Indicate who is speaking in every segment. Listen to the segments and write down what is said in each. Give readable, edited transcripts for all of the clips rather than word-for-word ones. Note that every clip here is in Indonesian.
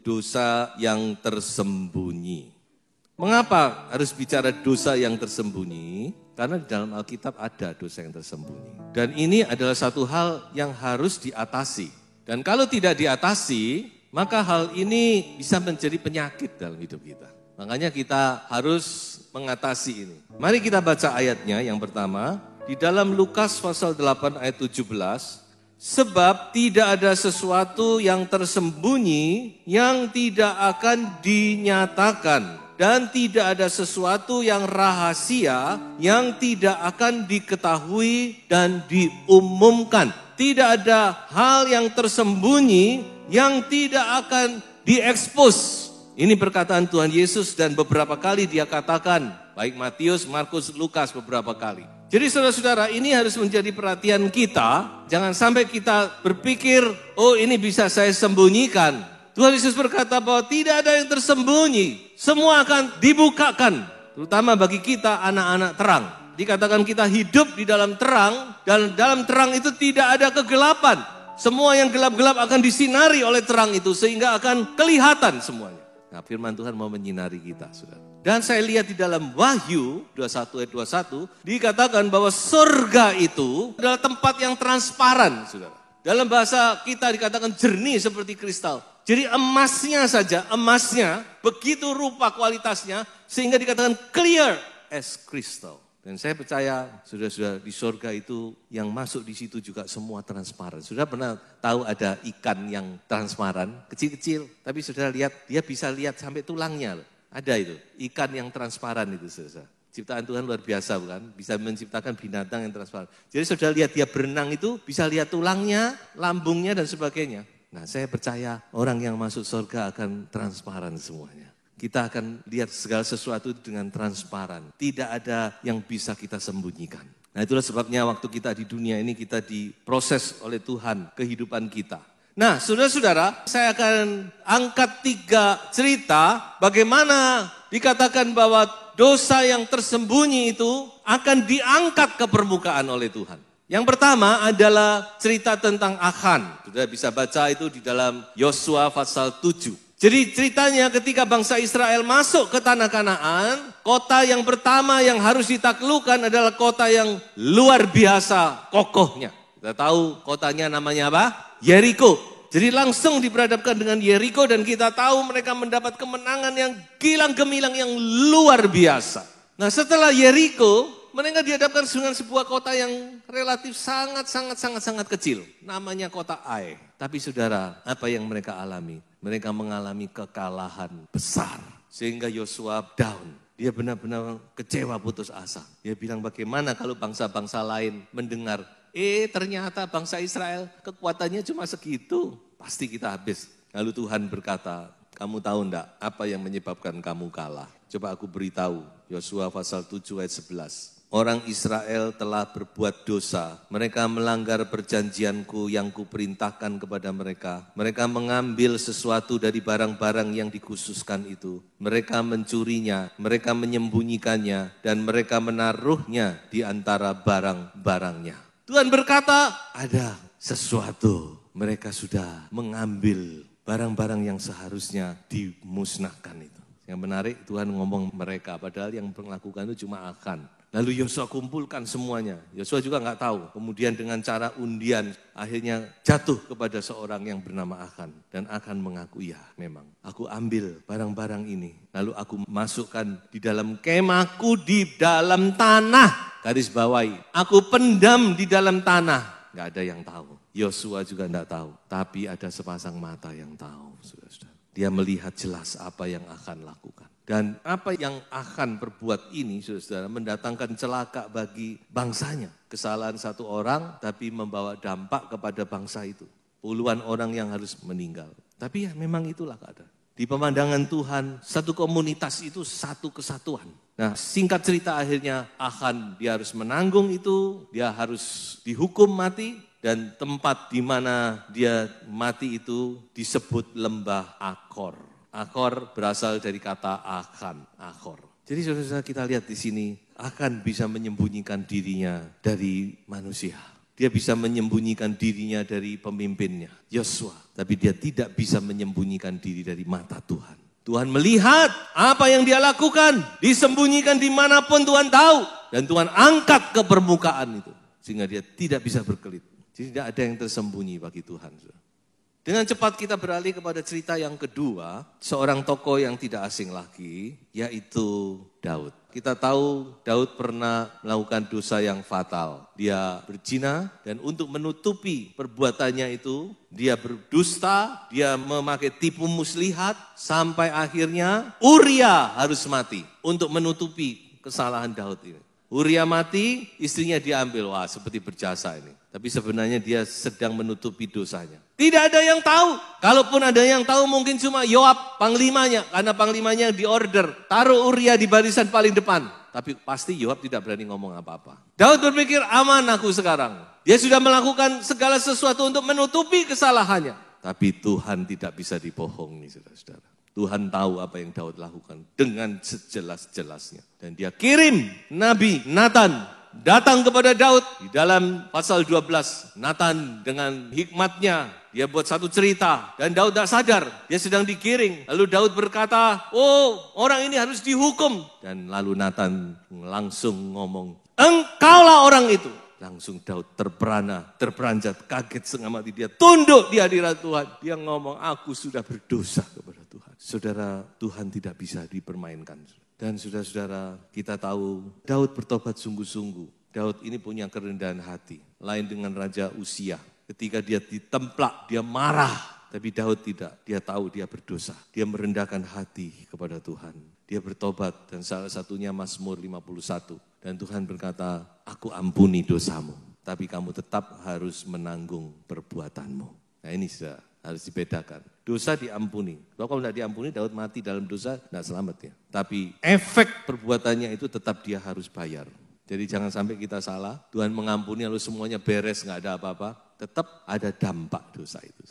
Speaker 1: dosa yang tersembunyi. Mengapa harus bicara dosa yang tersembunyi? Karena di dalam Alkitab ada dosa yang tersembunyi. Dan ini adalah satu hal yang harus diatasi. Dan kalau tidak diatasi, maka hal ini bisa menjadi penyakit dalam hidup kita. Makanya kita harus mengatasi ini. Mari kita baca ayatnya yang pertama. Di dalam Lukas pasal 8 ayat 17. Sebab tidak ada sesuatu yang tersembunyi yang tidak akan dinyatakan. Dan tidak ada sesuatu yang rahasia yang tidak akan diketahui dan diumumkan. Tidak ada hal yang tersembunyi yang tidak akan diekspos. Ini perkataan Tuhan Yesus dan beberapa kali dia katakan. Baik Matius, Markus, Lukas beberapa kali. Jadi saudara-saudara ini harus menjadi perhatian kita. Jangan sampai kita berpikir, oh ini bisa saya sembunyikan. Tuhan Yesus berkata bahwa tidak ada yang tersembunyi. Semua akan dibukakan. Terutama bagi kita anak-anak terang. Dikatakan kita hidup di dalam terang. Dan dalam terang itu tidak ada kegelapan. Semua yang gelap-gelap akan disinari oleh terang itu. Sehingga akan kelihatan semuanya. Nah firman Tuhan mau menyinari kita. Saudara. Dan saya lihat di dalam Wahyu 21 ayat 21. Dikatakan bahwa surga itu adalah tempat yang transparan. Saudara. Dalam bahasa kita dikatakan jernih seperti kristal. Jadi emasnya saja, emasnya begitu rupa kualitasnya sehingga dikatakan clear as crystal. Dan saya percaya sudah di surga itu yang masuk di situ juga semua transparan. Sudah pernah tahu ada ikan yang transparan, kecil-kecil. Tapi sudah lihat, dia bisa lihat sampai tulangnya. Ada itu, ikan yang transparan itu saudara. Ciptaan Tuhan luar biasa bukan? Bisa menciptakan binatang yang transparan. Jadi sudah lihat dia berenang itu bisa lihat tulangnya, lambungnya dan sebagainya. Nah saya percaya orang yang masuk surga akan transparan semuanya. Kita akan lihat segala sesuatu dengan transparan. Tidak ada yang bisa kita sembunyikan. Nah itulah sebabnya waktu kita di dunia ini kita diproses oleh Tuhan kehidupan kita. Nah saudara-saudara saya akan angkat 3 cerita bagaimana dikatakan bahwa dosa yang tersembunyi itu akan diangkat ke permukaan oleh Tuhan. Yang pertama adalah cerita tentang Achan. Sudah bisa baca itu di dalam Yosua pasal 7. Jadi ceritanya ketika bangsa Israel masuk ke tanah Kanaan, kota yang pertama yang harus ditaklukkan adalah kota yang luar biasa kokohnya. Kita tahu kotanya namanya apa? Yeriko. Jadi langsung diperhadapkan dengan Yeriko dan kita tahu mereka mendapat kemenangan yang gilang gemilang yang luar biasa. Nah setelah Yeriko, mereka dihadapkan dengan sebuah kota yang relatif sangat kecil. Namanya kota Ai. Tapi saudara, apa yang mereka alami? Mereka mengalami kekalahan besar. Sehingga Yosua down. Dia benar-benar kecewa putus asa. Dia bilang bagaimana kalau bangsa-bangsa lain mendengar. Ternyata bangsa Israel kekuatannya cuma segitu. Pasti kita habis. Lalu Tuhan berkata, kamu tahu enggak apa yang menyebabkan kamu kalah? Coba aku beritahu. Yosua pasal 7 ayat 11. Orang Israel telah berbuat dosa. Mereka melanggar perjanjianku yang kuperintahkan kepada mereka. Mereka mengambil sesuatu dari barang-barang yang dikhususkan itu. Mereka mencurinya, mereka menyembunyikannya, dan mereka menaruhnya di antara barang-barangnya. Tuhan berkata, ada sesuatu. Mereka sudah mengambil barang-barang yang seharusnya dimusnahkan itu. Yang menarik Tuhan ngomong mereka, padahal yang melakukan itu cuma Achan. Lalu Yosua kumpulkan semuanya. Yosua juga nggak tahu. Kemudian dengan cara undian akhirnya jatuh kepada seorang yang bernama Achan. Dan Achan mengaku, ya memang aku ambil barang-barang ini. Lalu aku masukkan di dalam kemahku di dalam tanah. Garis bawahi. Aku pendam di dalam tanah. Nggak ada yang tahu. Yosua juga nggak tahu. Tapi ada sepasang mata yang tahu. Saudara-saudara. Dia melihat jelas apa yang Achan lakukan. Dan apa yang Achan perbuat ini, saudara, mendatangkan celaka bagi bangsanya. Kesalahan satu orang, tapi membawa dampak kepada bangsa itu. Puluhan orang yang harus meninggal. Tapi ya memang itulah keadaan. Di pemandangan Tuhan, satu komunitas itu satu kesatuan. Nah singkat cerita akhirnya Achan dia harus menanggung itu, dia harus dihukum mati. Dan tempat di mana dia mati itu disebut lembah Akor. Akor berasal dari kata Achan, Akor. Jadi saudara-saudara kita lihat di sini, Achan bisa menyembunyikan dirinya dari manusia. Dia bisa menyembunyikan dirinya dari pemimpinnya, Yosua. Tapi dia tidak bisa menyembunyikan diri dari mata Tuhan. Tuhan melihat apa yang dia lakukan, disembunyikan dimanapun Tuhan tahu. Dan Tuhan angkat ke permukaan itu. Sehingga dia tidak bisa berkelit. Jadi tidak ada yang tersembunyi bagi Tuhan. Dengan cepat kita beralih kepada cerita yang kedua, seorang tokoh yang tidak asing lagi, yaitu Daud. Kita tahu Daud pernah melakukan dosa yang fatal. Dia berzina dan untuk menutupi perbuatannya itu, dia berdusta, dia memakai tipu muslihat, sampai akhirnya Uria harus mati untuk menutupi kesalahan Daud ini. Uria mati, istrinya diambil. Wah, seperti berjasa ini. Tapi sebenarnya dia sedang menutupi dosanya. Tidak ada yang tahu. Kalaupun ada yang tahu mungkin cuma Yoab, panglimanya. Karena panglimanya diorder, taruh Uria di barisan paling depan. Tapi pasti Yoab tidak berani ngomong apa-apa. Daud berpikir, aman aku sekarang. Dia sudah melakukan segala sesuatu untuk menutupi kesalahannya. Tapi Tuhan tidak bisa dibohongi, saudara-saudara. Tuhan tahu apa yang Daud lakukan dengan sejelas-jelasnya. Dan dia kirim Nabi Nathan datang kepada Daud. Di dalam pasal 12, Nathan dengan hikmatnya, dia buat satu cerita. Dan Daud tak sadar, dia sedang digiring. Lalu Daud berkata, oh orang ini harus dihukum. Dan lalu Nathan langsung ngomong, engkaulah orang itu. Langsung Daud terperanjat, kaget setengah mati. Dia tunduk di hadirat Tuhan. Dia ngomong, aku sudah berdosa kepada Tuhan. Saudara, Tuhan tidak bisa dipermainkan. Dan saudara-saudara, kita tahu Daud bertobat sungguh-sungguh. Daud ini punya kerendahan hati. Lain dengan Raja Usia. Ketika dia ditemplak, dia marah. Tapi Daud tidak, dia tahu dia berdosa. Dia merendahkan hati kepada Tuhan. Dia bertobat dan salah satunya Mazmur 51. Dan Tuhan berkata, aku ampuni dosamu. Tapi kamu tetap harus menanggung perbuatanmu. Nah ini sudah harus dibedakan. Dosa diampuni. Kalau tidak diampuni, Daud mati dalam dosa, tidak selamat ya. Tapi efek perbuatannya itu tetap dia harus bayar. Jadi jangan sampai kita salah, Tuhan mengampuni lalu semuanya beres, nggak ada apa-apa. Tetap ada dampak dosa itu.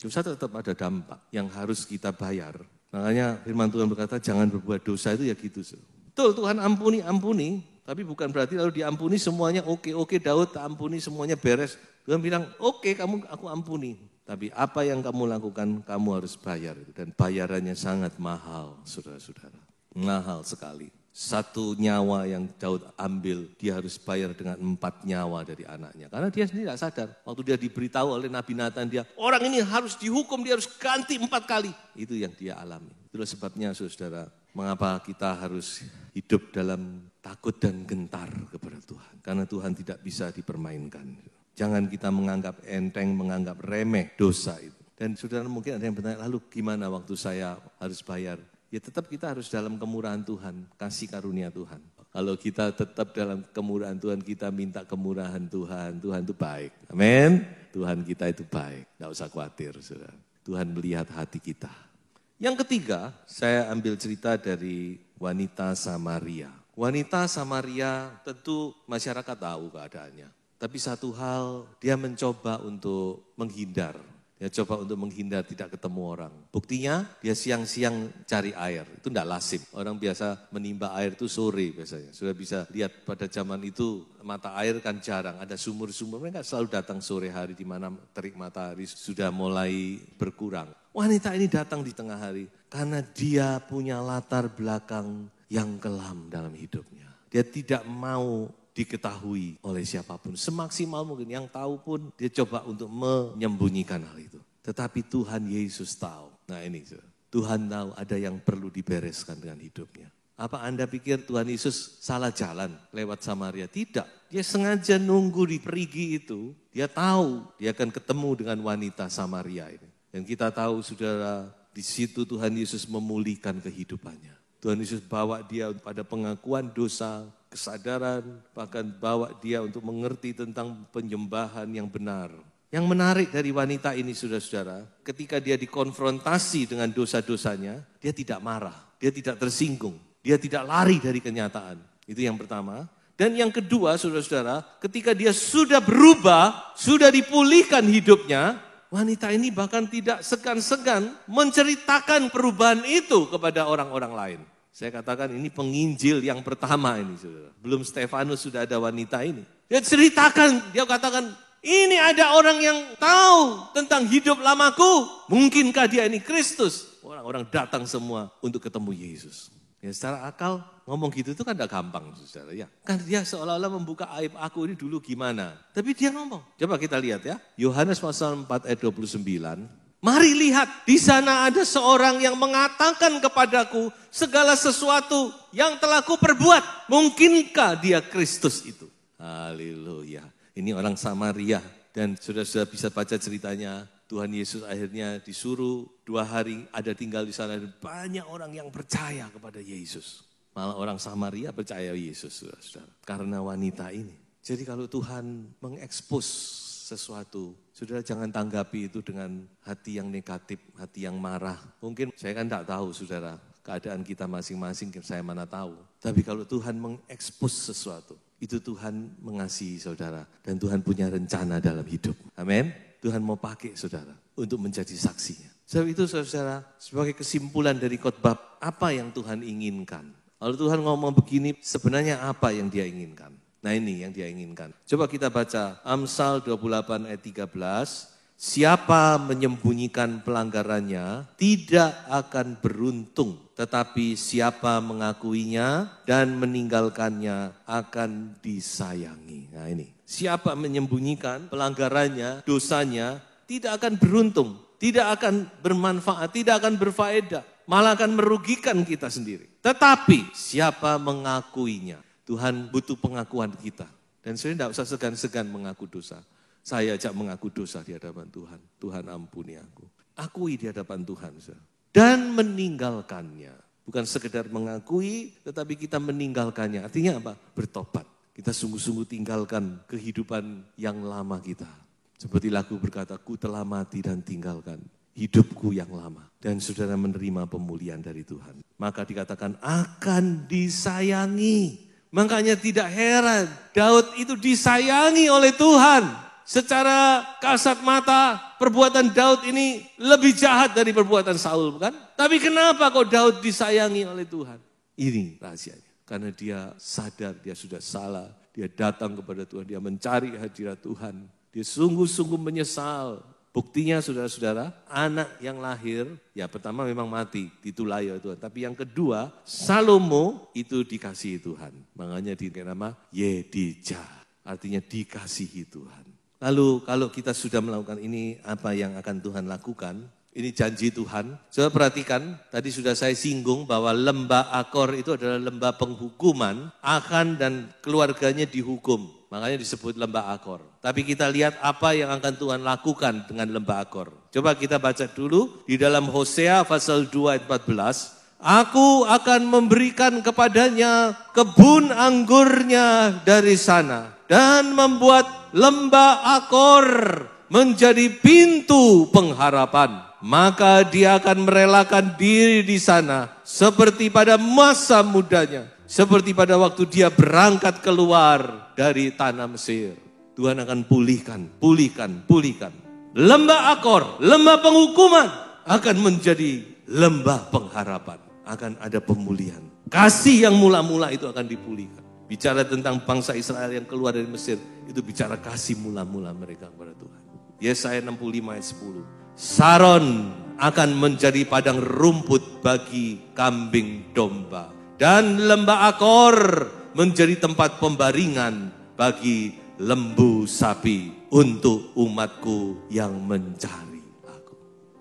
Speaker 1: Dosa tetap ada dampak yang harus kita bayar. Makanya firman Tuhan berkata, jangan berbuat dosa itu ya gitu. Betul, Tuhan ampuni. Tapi bukan berarti lalu diampuni semuanya oke, Daud ampuni semuanya beres. Tuhan bilang, oke, aku ampuni. Tapi apa yang kamu lakukan, kamu harus bayar. Dan bayarannya sangat mahal, saudara-saudara. Mahal sekali. 1 nyawa yang Daud ambil, dia harus bayar dengan 4 nyawa dari anaknya. Karena dia sendiri tidak sadar. Waktu dia diberitahu oleh Nabi Nathan, orang ini harus dihukum, dia harus ganti 4 kali. Itu yang dia alami. Itulah sebabnya, saudara, mengapa kita harus hidup dalam takut dan gentar kepada Tuhan. Karena Tuhan tidak bisa dipermainkan. Jangan kita menganggap enteng, menganggap remeh dosa itu. Dan saudara mungkin ada yang bertanya, lalu gimana waktu saya harus bayar? Ya tetap kita harus dalam kemurahan Tuhan, kasih karunia Tuhan. Kalau kita tetap dalam kemurahan Tuhan, kita minta kemurahan Tuhan, Tuhan itu baik. Amin. Tuhan kita itu baik, tidak usah khawatir. Saudara. Tuhan melihat hati kita. Yang ketiga, saya ambil cerita dari wanita Samaria. Wanita Samaria tentu masyarakat tahu keadaannya. Tapi satu hal, dia mencoba untuk menghindar. Dia coba untuk menghindar, tidak ketemu orang. Buktinya, dia siang-siang cari air. Itu tidak lazim. Orang biasa menimba air itu sore biasanya. Sudah bisa lihat pada zaman itu, mata air kan jarang. Ada sumur-sumur, mereka selalu datang sore hari di mana terik matahari sudah mulai berkurang. Wanita ini datang di tengah hari. Karena dia punya latar belakang yang kelam dalam hidupnya. Dia tidak mau diketahui oleh siapapun. Semaksimal mungkin, yang tahu pun dia coba untuk menyembunyikan hal itu. Tetapi Tuhan Yesus tahu. Nah ini, Tuhan tahu ada yang perlu dibereskan dengan hidupnya. Apa Anda pikir Tuhan Yesus salah jalan lewat Samaria? Tidak. Dia sengaja nunggu di perigi itu. Dia tahu dia akan ketemu dengan wanita Samaria ini. Dan kita tahu saudara, di situ Tuhan Yesus memulihkan kehidupannya. Tuhan Yesus bawa dia pada pengakuan dosa, kesadaran, bahkan bawa dia untuk mengerti tentang penyembahan yang benar. Yang menarik dari wanita ini, saudara-saudara, ketika dia dikonfrontasi dengan dosa-dosanya, dia tidak marah, dia tidak tersinggung, dia tidak lari dari kenyataan. Itu yang pertama. Dan yang kedua, saudara-saudara, ketika dia sudah berubah, sudah dipulihkan hidupnya, wanita ini bahkan tidak segan-segan menceritakan perubahan itu kepada orang-orang lain. Saya katakan ini penginjil yang pertama ini, saudara. Belum Stefanus sudah ada wanita ini. Dia ceritakan, dia katakan, Ini ada orang yang tahu tentang hidup lamaku. Mungkinkah dia ini Kristus? Orang-orang datang semua untuk ketemu Yesus. Ya secara akal ngomong gitu itu kan tidak gampang, saudara. Ya, kan dia seolah-olah membuka aib aku ini dulu gimana. Tapi dia ngomong. Coba kita lihat ya. Yohanes pasal 4 ayat 29. Mari lihat, di sana ada seorang yang mengatakan kepadaku segala sesuatu yang telah kuperbuat. Mungkinkah dia Kristus itu? Haleluya. Ini orang Samaria. Dan sudah bisa baca ceritanya. Tuhan Yesus akhirnya disuruh 2 hari ada tinggal di sana. Dan banyak orang yang percaya kepada Yesus. Malah orang Samaria percaya Yesus, saudara. Karena wanita ini. Jadi kalau Tuhan mengekspos sesuatu, saudara jangan tanggapi itu dengan hati yang negatif, hati yang marah. Mungkin saya kan tidak tahu, saudara, keadaan kita masing-masing, saya mana tahu. Tapi kalau Tuhan mengekspos sesuatu, itu Tuhan mengasihi saudara. Dan Tuhan punya rencana dalam hidup. Amin. Tuhan mau pakai saudara untuk menjadi saksinya. Sebab itu saudara, sebagai kesimpulan dari khotbah, apa yang Tuhan inginkan? Kalau Tuhan ngomong begini, sebenarnya apa yang dia inginkan? Nah ini yang dia inginkan. Coba kita baca Amsal 28 ayat 13. Siapa menyembunyikan pelanggarannya tidak akan beruntung. Tetapi siapa mengakuinya dan meninggalkannya akan disayangi. Nah ini. Siapa menyembunyikan pelanggarannya, dosanya tidak akan beruntung. Tidak akan bermanfaat, tidak akan berfaedah. Malah akan merugikan kita sendiri. Tetapi siapa mengakuinya. Tuhan butuh pengakuan kita. Dan saya tidak usah segan-segan mengaku dosa. Saya ajak mengaku dosa di hadapan Tuhan. Tuhan ampuni aku. Akui di hadapan Tuhan. Dan meninggalkannya. Bukan sekedar mengakui, tetapi kita meninggalkannya. Artinya apa? Bertobat. Kita sungguh-sungguh tinggalkan kehidupan yang lama kita. Seperti lagu berkata, ku telah mati dan tinggalkan hidupku yang lama. Dan saudara menerima pemulihan dari Tuhan. Maka dikatakan akan disayangi. Makanya tidak heran, Daud itu disayangi oleh Tuhan. Secara kasat mata, perbuatan Daud ini lebih jahat dari perbuatan Saul, bukan? Tapi kenapa kok Daud disayangi oleh Tuhan? Ini rahasianya. Karena dia sadar dia sudah salah. Dia datang kepada Tuhan, dia mencari hadirat Tuhan. Dia sungguh-sungguh menyesal. Buktinya saudara-saudara, anak yang lahir, ya pertama memang mati, ditulai oleh Tuhan. Tapi yang kedua, Salomo itu dikasihi Tuhan. Makanya dinama Yedijah, artinya dikasihi Tuhan. Lalu kalau kita sudah melakukan ini, apa yang akan Tuhan lakukan? Ini janji Tuhan. Coba perhatikan, tadi sudah saya singgung bahwa lembah Akor itu adalah lembah penghukuman. Akan dan keluarganya dihukum. Makanya disebut lembah Akor. Tapi kita lihat apa yang akan Tuhan lakukan dengan lembah Akor. Coba kita baca dulu di dalam Hosea pasal 2 ayat 14. Aku akan memberikan kepadanya kebun anggurnya dari sana. Dan membuat lembah Akor menjadi pintu pengharapan. Maka dia akan merelakan diri di sana seperti pada masa mudanya. Seperti pada waktu dia berangkat keluar dari tanah Mesir. Tuhan akan pulihkan. Lembah Akor, lembah penghukuman akan menjadi lembah pengharapan. Akan ada pemulihan. Kasih yang mula-mula itu akan dipulihkan. Bicara tentang bangsa Israel yang keluar dari Mesir, itu bicara kasih mula-mula mereka kepada Tuhan. Yesaya 65 ayat 10. Saron akan menjadi padang rumput bagi kambing domba. Dan lembah Akor menjadi tempat pembaringan bagi lembu sapi untuk umatku yang mencari aku.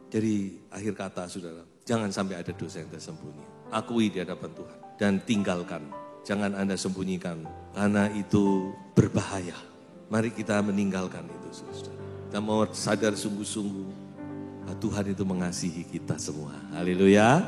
Speaker 1: Jadi akhir kata saudara, jangan sampai ada dosa yang tersembunyi. Akui di hadapan Tuhan dan tinggalkan. Jangan Anda sembunyikan karena itu berbahaya. Mari kita meninggalkan itu saudara. Kita mau sadar sungguh-sungguh Tuhan itu mengasihi kita semua. Haleluya.